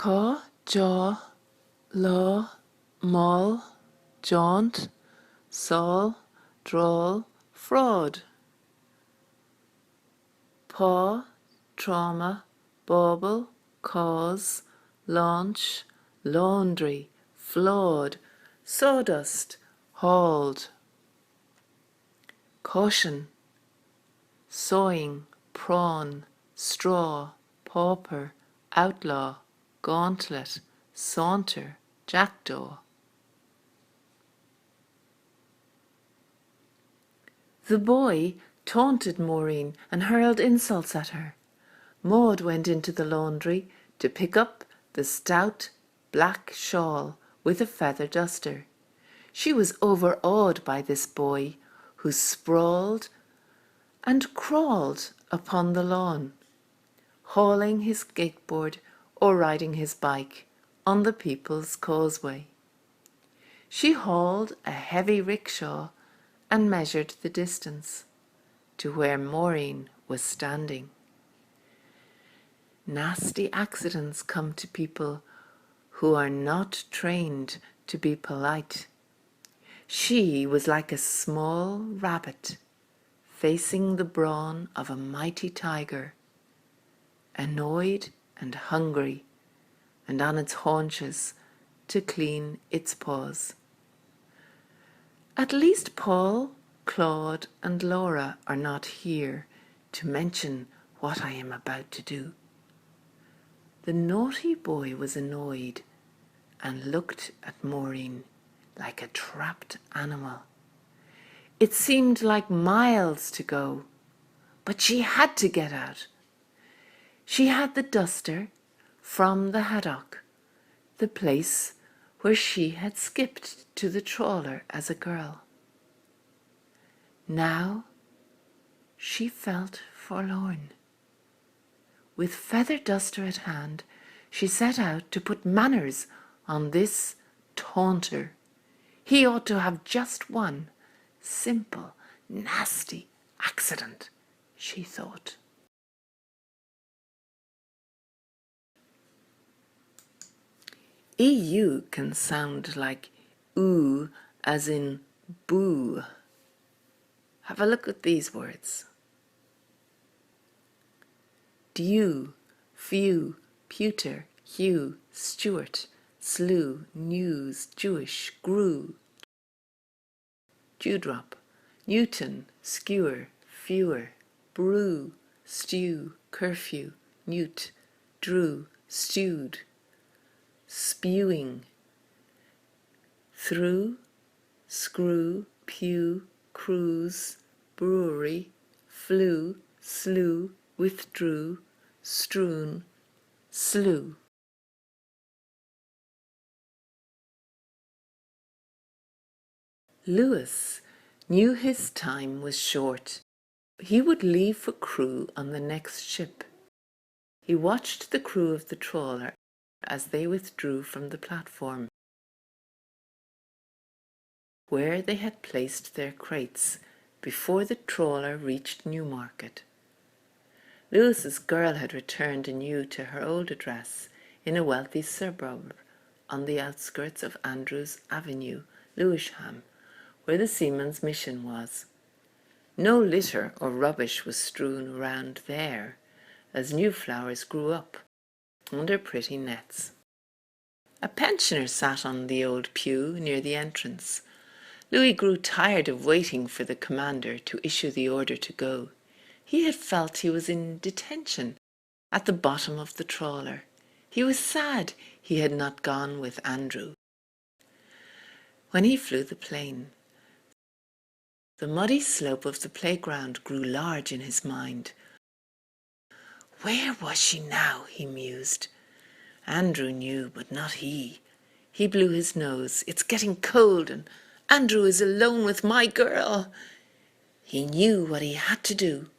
Caw, jaw, law, mull, jaunt, sol, droll, fraud. Paw, trauma, bauble, cause, launch, laundry, flawed, sawdust, hauled. Caution, sewing, prawn, straw, pauper, outlaw, gauntlet, saunter, jackdaw. The boy taunted Maureen and hurled insults at her. Maud went into the laundry to pick up the stout black shawl with a feather duster. She was overawed by this boy who sprawled and crawled upon the lawn, hauling his skateboard or riding his bike on the People's Causeway. She hauled a heavy rickshaw and measured the distance to where Maureen was standing. Nasty accidents come to people who are not trained to be polite. She was like a small rabbit facing the brawn of a mighty tiger, annoyed and hungry, and on its haunches to clean its paws. At least Paul, Claude, and Laura are not here to mention what I am about to do. The naughty boy was annoyed and looked at Maureen like a trapped animal. It seemed like miles to go, but she had to get out. She had the duster from the haddock, the place where she had skipped to the trawler as a girl. Now she felt forlorn. With feather duster at hand, she set out to put manners on this taunter. He ought to have just one simple, nasty accident, she thought. EU can sound like oo as in boo. Have a look at these words. Dew, few, pewter, hue, Stuart, slew, news, Jewish, grew. Dewdrop, Newton, skewer, fewer, brew, stew, curfew, newt, drew, stewed. Spewing, through, screw, pew, cruise, brewery, flew, slew, withdrew, strewn, slew. Lewis knew his time was short. He would leave for Crewe on the next ship. He watched the crew of the trawler as they withdrew from the platform, where they had placed their crates before the trawler reached Newmarket. Lewis's girl had returned anew to her old address in a wealthy suburb on the outskirts of Andrews Avenue, Lewisham, where the Seamen's Mission was. No litter or rubbish was strewn around there, as new flowers grew up under pretty nets. A pensioner sat on the old pew near the entrance. Louis grew tired of waiting for the commander to issue the order to go. He had felt he was in detention at the bottom of the trawler. He was sad he had not gone with Andrew. When he flew the plane, the muddy slope of the playground grew large in his mind. Where was she now, he mused. Andrew knew, but not he. He blew his nose. It's getting cold, and Andrew is alone with my girl. He knew what he had to do.